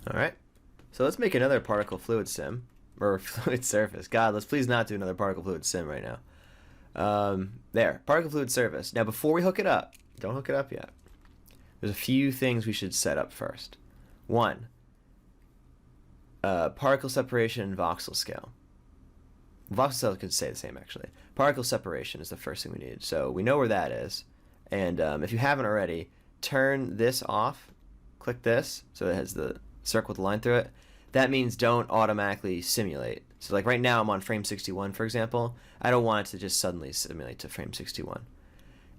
All right. So let's make another particle fluid sim, or fluid surface. God, let's please not do another particle fluid sim right now. There, particle fluid surface. Now before we hook it up, don't hook it up yet. There's a few things we should set up first. One, particle separation and voxel scale. Voxel scale could say the same actually. Particle separation is the first thing we need. So we know where that is. And if you haven't already, turn this off. Click this so it has the circle with the line through it. That means don't automatically simulate. So like right now I'm on frame 61, for example. I don't want it to just suddenly simulate to frame 61.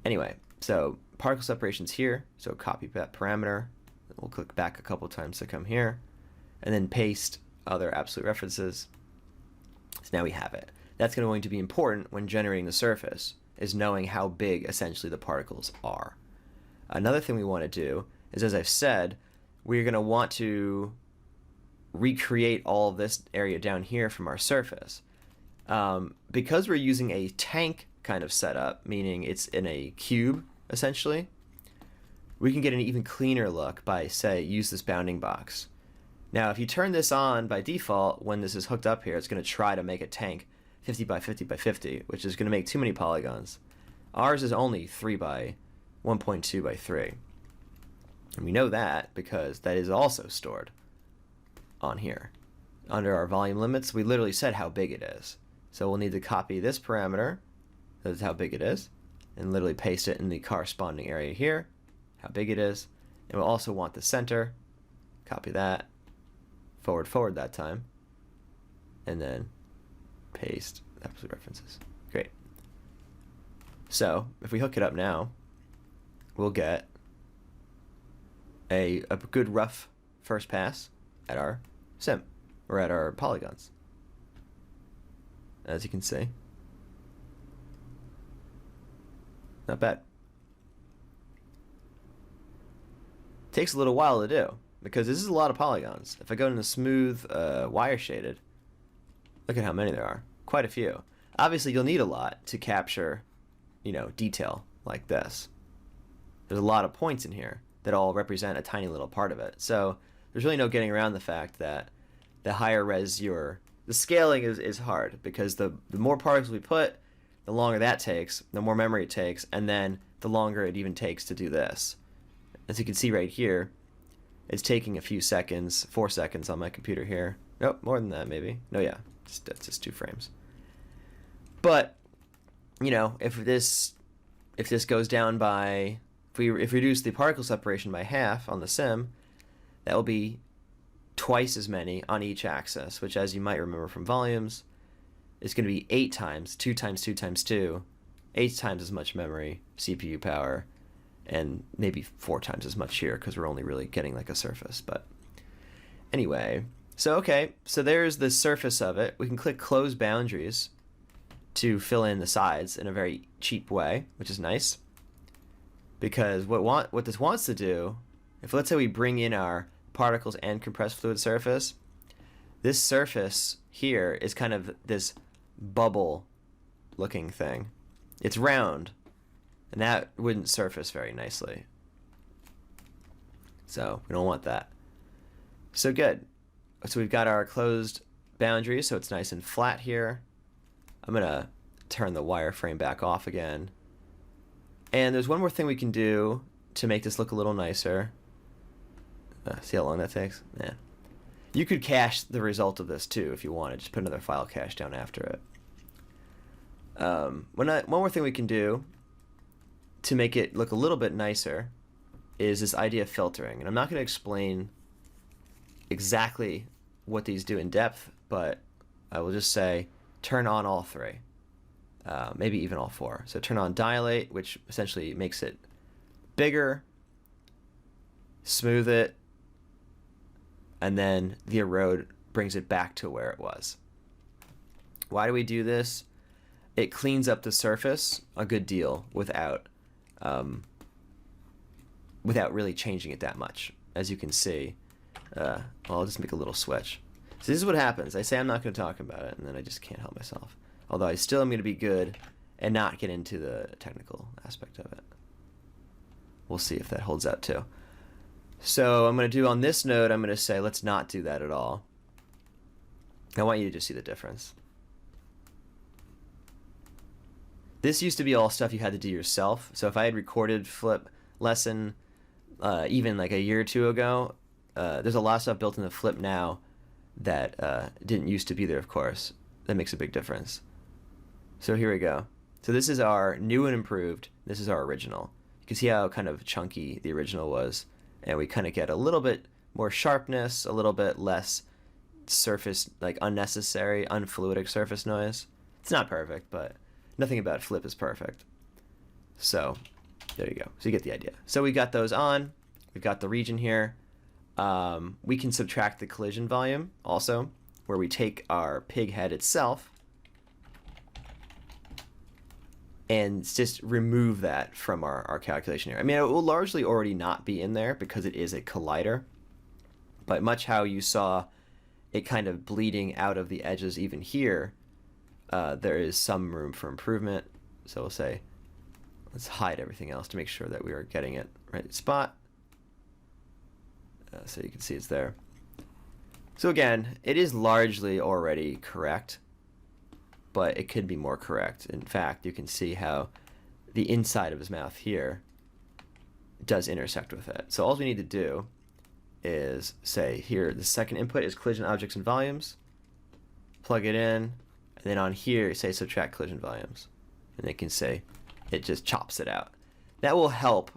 Anyway, so particle separation's here. So copy that parameter. We'll click back a couple times to come here. And then paste other absolute references. So now we have it. That's going to be important when generating the surface, is knowing how big essentially the particles are. Another thing we want to do is, as I've said, we're going to want to recreate all of this area down here from our surface. Because we're using a tank kind of setup, meaning it's in a cube essentially, we can get an even cleaner look by, say, use this bounding box. Now if you turn this on by default, when this is hooked up here, it's going to try to make a tank 50 by 50 by 50, which is going to make too many polygons. Ours is only 3 by 1.2 by 3. And we know that because that is also stored on here. Under our volume limits, we literally said how big it is. So we'll need to copy this parameter, that's how big it is, and literally paste it in the corresponding area here, how big it is. And we'll also want the center, copy that, forward that time, and then paste absolute references. Great. So if we hook it up now, we'll get a good rough first pass at our sim, or at our polygons. As you can see, not bad. Takes a little while to do because this is a lot of polygons. If I go into smooth wire shaded, look at how many there are. Quite a few. Obviously you'll need a lot to capture, you know, detail like this. There's a lot of points in here that all represent a tiny little part of it. So there's really no getting around the fact that the higher res the scaling is hard, because the more particles we put, the longer that takes, the more memory it takes, and then the longer it even takes to do this. As you can see right here, it's taking a few seconds, 4 seconds on my computer here. Nope, more than that maybe. No, yeah, that's just 2 frames. But, you know, if this goes down by, if we reduce the particle separation by half on the sim, that will be twice as many on each axis, which, as you might remember from volumes, is going to be 8 times, 2 times 2 times 2, 8 times as much memory, CPU power, and maybe 4 times as much here, because we're only really getting like a surface. But anyway, so okay, so there's the surface of it. We can click close boundaries to fill in the sides in a very cheap way, which is nice, because what this wants to do, if let's say we bring in our particles and compressed fluid surface, this surface here is kind of this bubble looking thing. It's round, and that wouldn't surface very nicely. So we don't want that. So good. So we've got our closed boundaries, so it's nice and flat here. I'm gonna turn the wireframe back off again. And there's one more thing we can do to make this look a little nicer. See how long that takes? Yeah. You could cache the result of this too if you wanted. Just put another file cache down after it. One more thing we can do to make it look a little bit nicer is this idea of filtering. And I'm not going to explain exactly what these do in depth, but I will just say turn on all 3. Maybe even all 4. So turn on dilate, which essentially makes it bigger, smooth it, and then the erode brings it back to where it was. Why do we do this? It cleans up the surface a good deal without really changing it that much. As you can see, well, I'll just make a little switch. So this is what happens. I say I'm not going to talk about it, and then I just can't help myself. Although I still am going to be good and not get into the technical aspect of it. We'll see if that holds out too. So I'm going to do on this node, I'm going to say let's not do that at all. I want you to just see the difference. This used to be all stuff you had to do yourself. So if I had recorded flip lesson even like a year or two ago, there's a lot of stuff built into flip now that didn't used to be there, of course. That makes a big difference. So here we go. So this is our new and improved. This is our original. You can see how kind of chunky the original was. And we kind of get a little bit more sharpness, a little bit less surface, like unnecessary, unfluidic surface noise. It's not perfect, but nothing about flip is perfect. So there you go. So you get the idea. So we got those on. We've got the region here. We can subtract the collision volume also, where we take our pig head itself and just remove that from our calculation here. I mean, it will largely already not be in there because it is a collider, but much how you saw it kind of bleeding out of the edges even here, there is some room for improvement. So we'll say, let's hide everything else to make sure that we are getting it right spot. So you can see it's there. So again, it is largely already correct, but it could be more correct. In fact, you can see how the inside of his mouth here does intersect with it. So all we need to do is say here, the second input is collision objects and volumes. Plug it in, and then on here, say subtract collision volumes. And they can say it just chops it out. That will help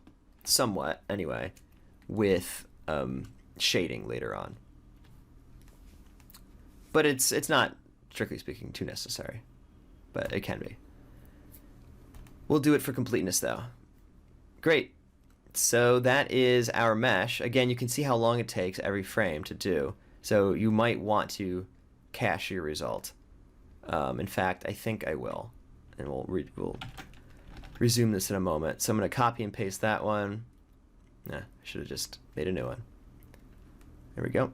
somewhat, anyway, with shading later on. But it's not, strictly speaking, too necessary. But it can be. We'll do it for completeness, though. Great. So that is our mesh. Again, you can see how long it takes every frame to do. So you might want to cache your result. In fact, I think I will. And we'll resume this in a moment. So I'm going to copy and paste that one. Nah, I should have just made a new one. There we go.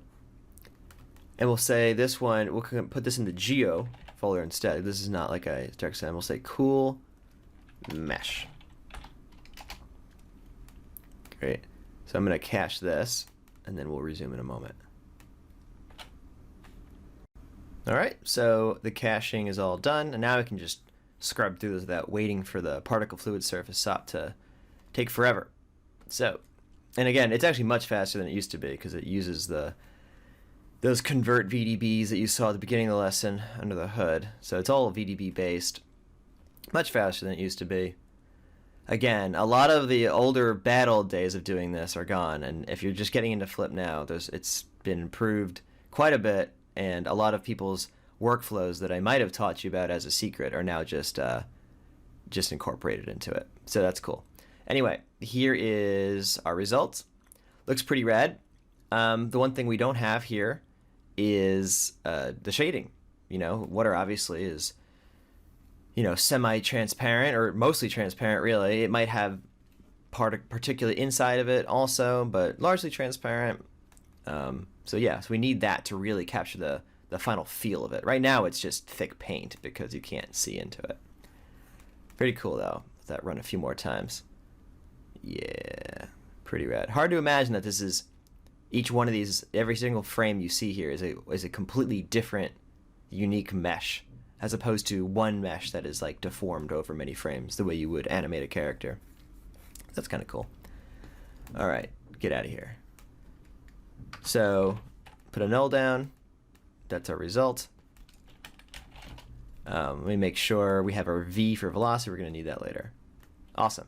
And we'll say this one, we'll put this in the geo folder instead. This is not like a direct send. We'll say cool mesh. Great. So I'm going to cache this, and then we'll resume in a moment. All right, so the caching is all done, and now I can just scrub through this without waiting for the particle fluid surface SOP to take forever. So, and again, it's actually much faster than it used to be because it uses those convert VDBs that you saw at the beginning of the lesson under the hood. So it's all VDB based, much faster than it used to be. Again, a lot of the older bad old days of doing this are gone, and if you're just getting into Flip now, it's been improved quite a bit, and a lot of people's workflows that I might have taught you about as a secret are now just incorporated into it. So that's cool. Anyway, here is our result. Looks pretty rad. The one thing we don't have here is the shading. You know, water obviously is, you know, semi-transparent or mostly transparent, really. It might have particulate inside of it also, but largely transparent. So yeah, so we need that to really capture the final feel of it. Right now it's just thick paint because you can't see into it. Pretty cool though. Let that run a few more times. Yeah, pretty rad. Hard to imagine that this is each one of these, every single frame you see here is a completely different, unique mesh, as opposed to one mesh that is like deformed over many frames, the way you would animate a character. That's kind of cool. All right, get out of here. So, put a null down. That's our result. Let me make sure we have our V for velocity. We're going to need that later. Awesome.